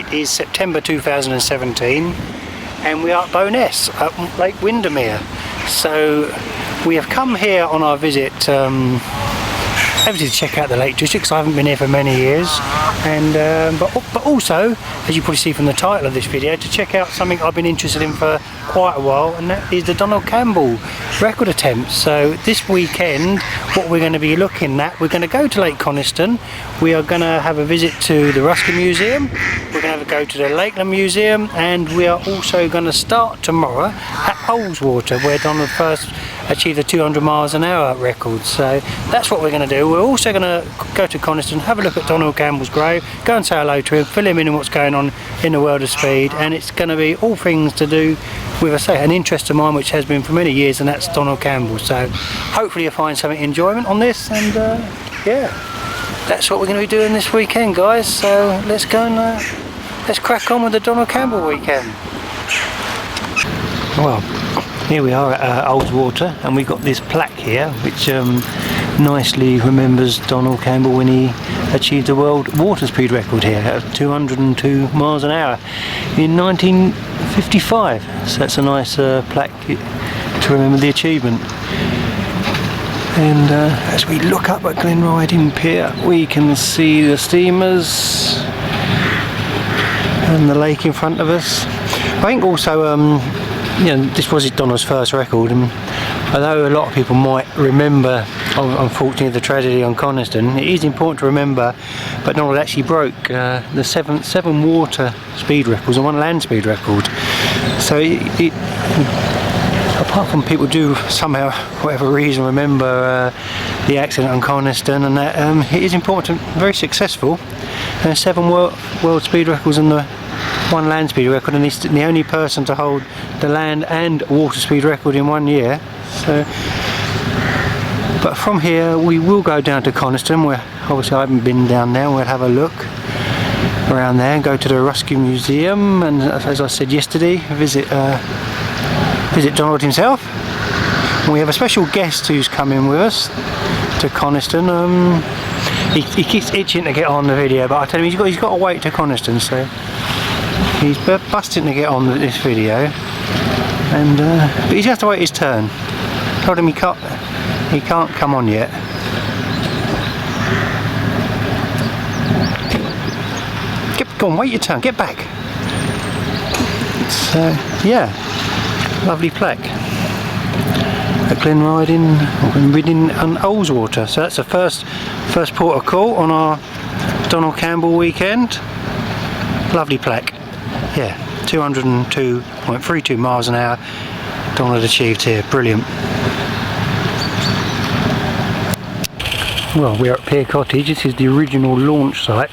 It is September 2017 and we are at Bowness at Lake Windermere. So we have come here on our visit to check out the Lake District, because I haven't been here for many years, and but also, as you probably see from the title of this video, to check out something I've been interested in for quite a while, and that is the Donald Campbell record attempt. So this weekend what we're going to be looking at, we're going to go to Lake Coniston, we are going to have a visit to the Ruskin Museum, we're going to go to the Lakeland Museum, and we are also going to start tomorrow at Ullswater, where Donald first achieved the 200 miles an hour record. So that's what we're going to do. We're also going to go to Coniston, have a look at Donald Campbell's grave, go and say hello to him, fill him in on what's going on in the world of speed, and it's going to be all things to do with, I say, an interest of mine which has been for many years, and that's Donald Campbell. So hopefully you'll find some enjoyment on this, and yeah, that's what we're going to be doing this weekend, guys. So let's go and let's crack on with the Donald Campbell weekend. Well, here we are at Ullswater, and we've got this plaque here which nicely remembers Donald Campbell when he achieved the world water speed record here at 202 miles an hour in 1955. So that's a nice plaque to remember the achievement. And as we look up at Glen Riding Pier, we can see the steamers and the lake in front of us. I think also you know, this was Donald's first record, and although a lot of people might remember, unfortunately, the tragedy on Coniston, it is important to remember that Donald actually broke the seven water speed records and one land speed record. So apart from people do somehow, for whatever reason, remember the accident on Coniston, and that it is important, very successful, 7 world speed records and the 1 land speed record, and he's the only person to hold the land and water speed record in 1 year. So, but from here we will go down to Coniston, where obviously I haven't been down there. We'll have a look around there and go to the Ruskin Museum, and as I said yesterday, visit Donald himself. And we have a special guest who's coming with us to Coniston. He keeps itching to get on the video, but I tell him he's got to wait to Coniston, so he's busting to get on this video, and but he's has to wait his turn. Told him he can't come on yet. Go on, wait your turn, get back. It's yeah, lovely plaque at Glen Riding and Ullswater. So that's the first port of call on our Donald Campbell weekend. Lovely plaque. Yeah, 202.32 miles an hour Donald achieved here. Brilliant. Well, we're at Pier Cottage. This is the original launch site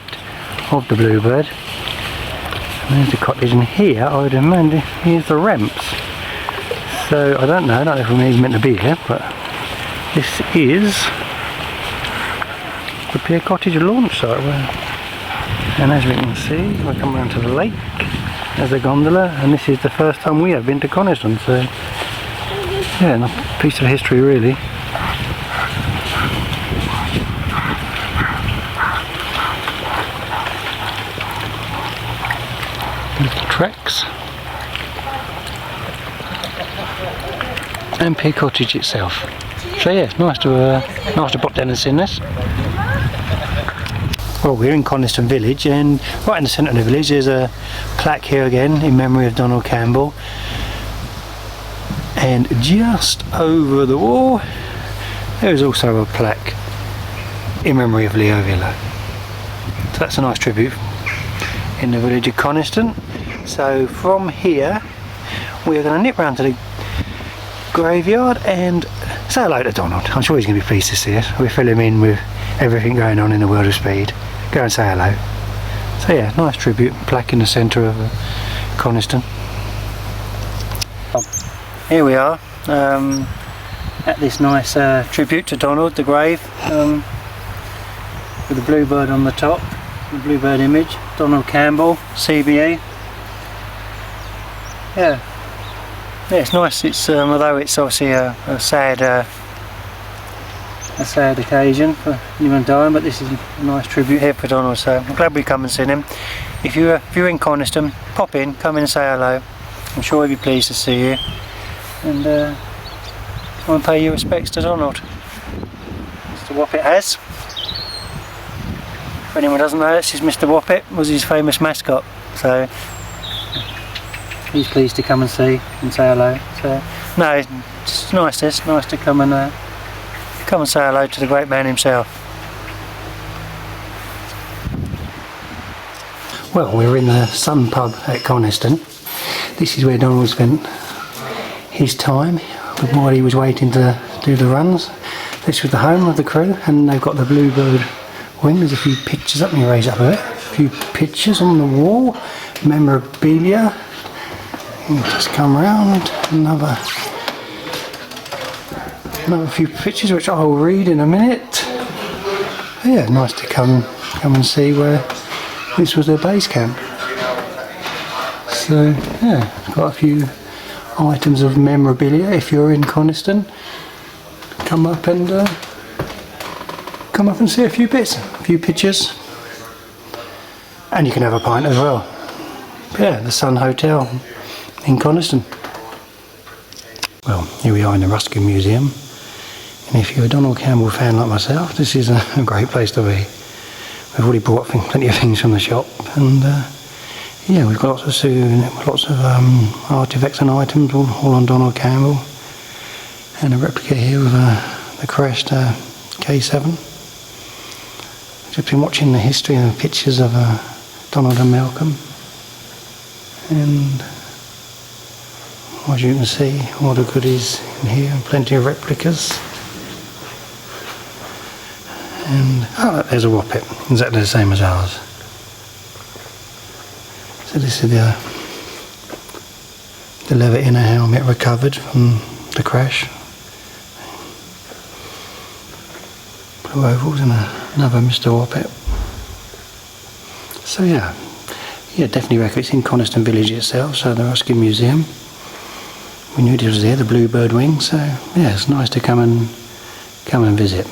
of the Bluebird. And there's the cottage, and here I would imagine here's the ramps. So I don't know if we're even meant to be here, but this is the Pier Cottage launch site. And as we can see, we come around to the lake. There's a gondola, and this is the first time we have been to Coniston, so yeah, a piece of history really. Little tracks. And Pier Cottage itself. So yeah, nice to pop down and see this. Well, we're in Coniston Village, and right in the centre of the village there's a plaque here again in memory of Donald Campbell, and just over the wall there is also a plaque in memory of Leo Villa. So that's a nice tribute in the village of Coniston. So from here we are going to nip round to the graveyard and say hello to Donald. I'm sure he's going to be pleased to see us. We fill him in with everything going on in the world of speed. Go and say hello. So yeah, nice tribute plaque in the centre of Coniston. Here we are at this nice tribute to Donald, the grave, with the Bluebird on the top, the Bluebird image, Donald Campbell, CBE. Yeah, it's nice. It's although it's obviously a sad occasion for anyone dying, but this is a nice tribute here for Donald, so I'm glad we come and seen him. if you're in Coniston, pop in, come in and say hello. I'm sure he'll be pleased to see you, and come and pay your respects to Donald. Mr. Woppet has. If anyone doesn't know, this is Mr. Woppet, was his famous mascot, so he's pleased to come and see and say hello. So no, it's nice. It's nice to come and say hello to the great man himself. Well, we're in the Sun pub at Coniston. This is where Donald spent his time while he was waiting to do the runs. This was the home of the crew, and they've got the Bluebird wing. There's a few pictures up, let me raise up a bit. A few pictures on the wall, memorabilia. We'll just come round, another few pictures which I'll read in a minute. Yeah, nice to come and see where this was their base camp. So yeah, got a few items of memorabilia. If you're in Coniston, come up and see a few bits, a few pictures, and you can have a pint as well. But yeah, the Sun Hotel in Coniston. Well, here we are in the Ruskin Museum, and if you're a Donald Campbell fan like myself, this is a great place to be. We've already brought plenty of things from the shop, and yeah, we've got lots of artifacts and items all on Donald Campbell, and a replica here of the crest K7. Just been watching the history and the pictures of Donald and Malcolm, and as you can see, all the goodies in here, and plenty of replicas. And oh, look, there's a Woppet, exactly the same as ours. So this is the leather inner helmet recovered from the crash. Blue ovals and another Mr. Woppet. So yeah, definitely reckon it's in Coniston Village itself, so the Ruskin Museum. We knew it was there, the Bluebird wing, so yeah, it's nice to come and visit.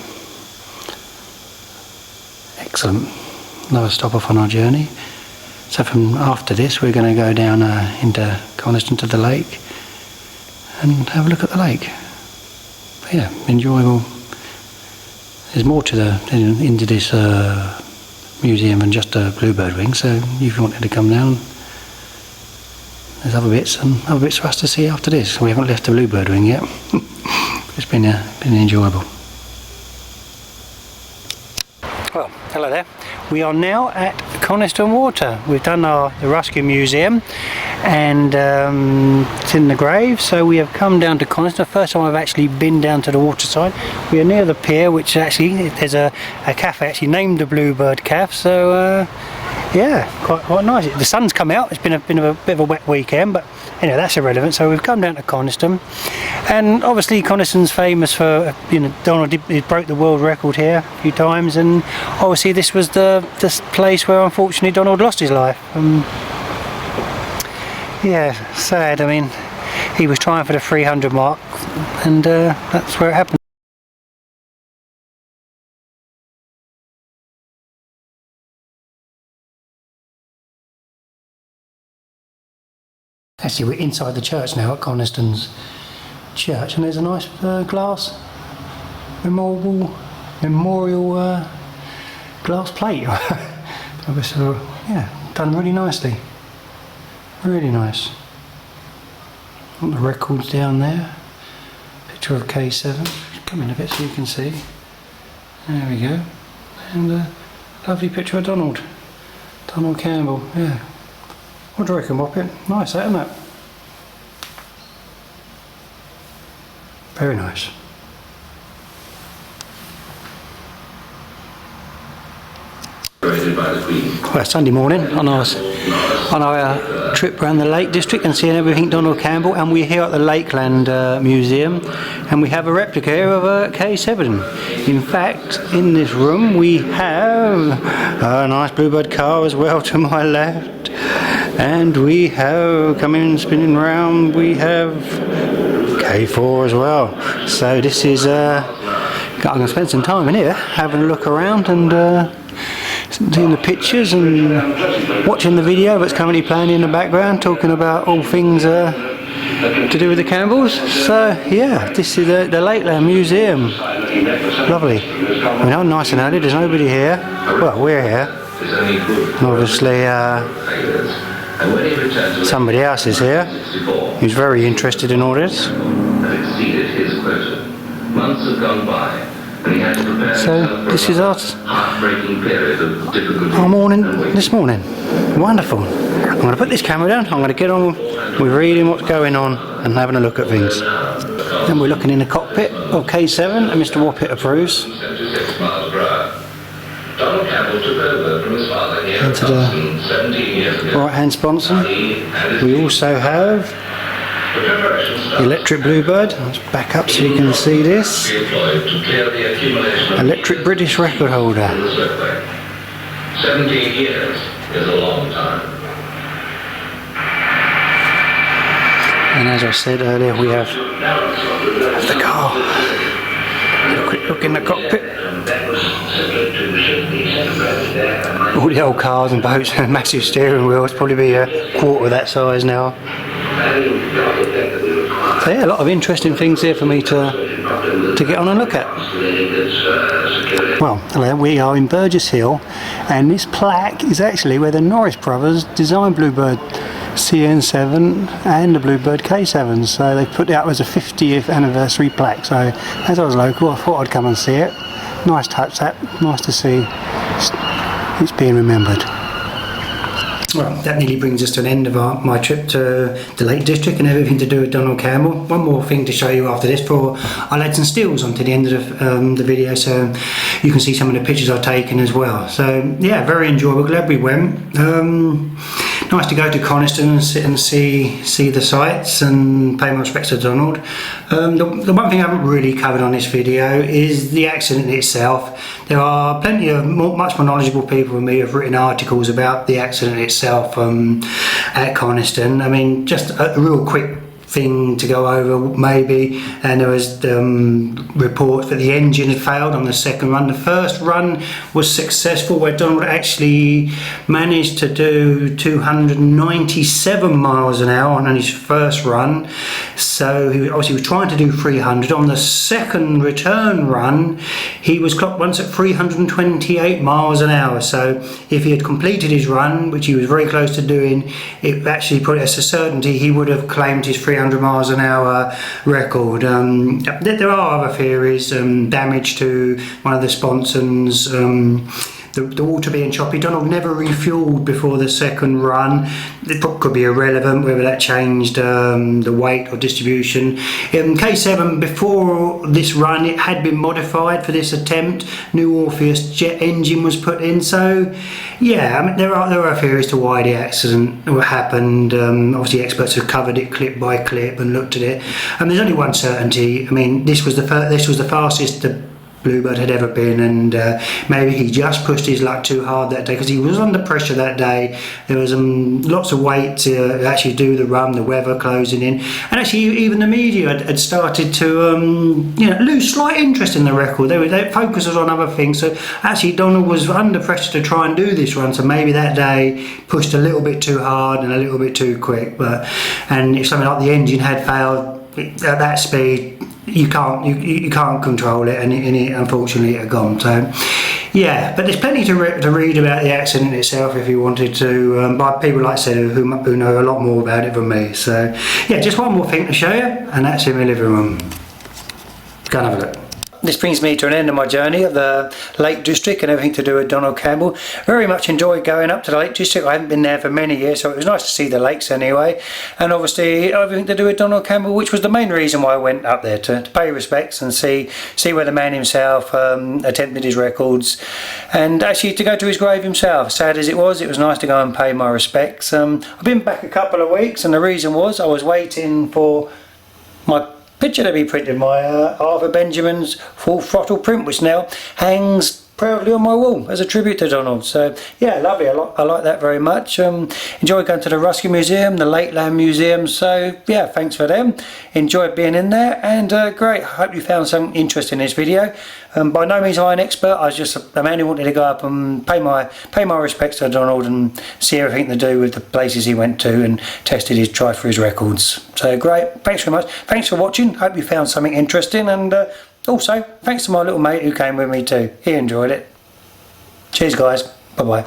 Excellent. Another stop off on our journey. So from after this we're going to go down into Coniston to the lake and have a look at the lake. But yeah, enjoyable. There's more to into this museum than just a Bluebird wing, so if you wanted to come down, there's other bits for us to see after this. We haven't left the Bluebird wing yet. It's been enjoyable. Well, hello there. We are now at Coniston Water. We've done the Ruskin Museum, and it's in the grave, so we have come down to Coniston. The first time I've actually been down to the waterside. We are near the pier, which actually there's a cafe actually named the Bluebird Cafe, so yeah, quite nice. The sun's come out. It's been a bit of a wet weekend, but anyway, that's irrelevant. So we've come down to Coniston, and obviously Coniston's famous for, Donald he broke the world record here a few times, and obviously this was this place where unfortunately Donald lost his life. Yeah, sad. I mean, he was trying for the 300 mark, and that's where it happened. Actually, we're inside the church now at Coniston's church, and there's a nice glass memorial glass plate. Yeah, done really nicely. Really nice. Got the records down there. Picture of K7. Come in a bit so you can see. There we go. And a lovely picture of Donald Campbell. Yeah. What do you reckon, Woppet? Nice, that, isn't it? Very nice. Well, Sunday morning on our trip around the Lake District and seeing everything Donald Campbell, and we're here at the Lakeland Museum, and we have a replica here of a K7. In fact, in this room we have a nice Bluebird car as well to my left, and we have, coming spinning round, we have K4 as well. So this is I'm going to spend some time in here having a look around and seeing the pictures and watching the video that's currently playing in the background, talking about all things to do with the Campbells. So yeah, this is the Lakeland Museum. Lovely. I mean, I'm nice and early, there's nobody here. Well, we're here. And obviously somebody else is here who's very interested in all this. So this is our morning this morning. Wonderful. I'm going to put this camera down, I'm going to get on with reading what's going on and having a look at things. Then we're looking in the cockpit of K7 and Mr. Woppett approves. Into the right hand sponsor. We also have the electric Bluebird. Let's back up so you can see this. Electric British record holder. 17 years is a long time. And as I said earlier, we have the car. A quick look in the cockpit. All the old cars and boats and massive steering wheels, probably be a quarter of that size now. So yeah, a lot of interesting things here for me to get on and look at. Well, hello, we are in Burgess Hill, and this plaque is actually where the Norris brothers designed Bluebird CN7 and the Bluebird K7, so they put it out as a 50th anniversary plaque. So as I was local, I thought I'd come and see it. Nice touch, that. Nice to see it's being remembered. Well, that nearly brings us to an end of my trip to the Lake District and everything to do with Donald Campbell. One more thing to show you after this before I add some stills onto the end of the video, so you can see some of the pictures I've taken as well. So yeah, very enjoyable, glad we went. Nice to go to Coniston and sit and see the sights and pay my respects to Donald. The one thing I haven't really covered on this video is the accident itself. There are plenty of much more knowledgeable people than me who have written articles about the accident itself at Coniston. I mean, just a real quick thing to go over maybe, and there was reports that the engine had failed on the second run. The first run was successful, where Donald actually managed to do 297 miles an hour on his first run, so he was trying to do 300. On the second return run he was clocked once at 328 miles an hour, so if he had completed his run, which he was very close to doing, it actually put it as a certainty he would have claimed his 300 miles an hour record. There are other theories, damage to one of the sponsons, the water being choppy. Donald never refueled before the second run. It could be irrelevant whether that changed the weight or distribution. K7, before this run, it had been modified for this attempt. New Orpheus jet engine was put in. So yeah, I mean, there are theories to why the accident happened. Obviously experts have covered it clip by clip and looked at it, and there's only one certainty. I mean, this was the fastest the Bluebird had ever been, and maybe he just pushed his luck too hard that day, because he was under pressure that day. There was lots of weight to actually do the run, the weather closing in, and actually even the media had started to lose slight interest in the record. Their focus was on other things, so actually Donald was under pressure to try and do this run, so maybe that day pushed a little bit too hard and a little bit too quick. And if something like the engine had failed at that speed, you can't control it, and it unfortunately it had gone. So yeah, but there's plenty to read about the accident itself if you wanted to, by people like I said who know a lot more about it than me. So yeah, just one more thing to show you, and that's in my living room. Go and have a look. This brings me to an end of my journey of the Lake District and everything to do with Donald Campbell. Very much enjoyed going up to the Lake District. I haven't been there for many years, so it was nice to see the lakes anyway. And obviously everything to do with Donald Campbell, which was the main reason why I went up there, to pay respects and see where the man himself attempted his records, and actually to go to his grave himself. Sad as it was nice to go and pay my respects. I've been back a couple of weeks, and the reason was I was waiting for my picture to be printed, my Arthur Benjamin's full throttle print, which now hangs proudly on my wall as a tribute to Donald. So yeah, lovely. I like that very much. Enjoyed going to the Ruskin Museum, the Lakeland Museum. So yeah, thanks for them. Enjoyed being in there, and great. I hope you found something interesting in this video. By no means am I an expert. I was just a man who wanted to go up and pay my respects to Donald and see everything to do with the places he went to and tried for his records. So great. Thanks very much. Thanks for watching. Hope you found something interesting, and also thanks to my little mate who came with me too. He enjoyed it. Cheers guys. Bye bye.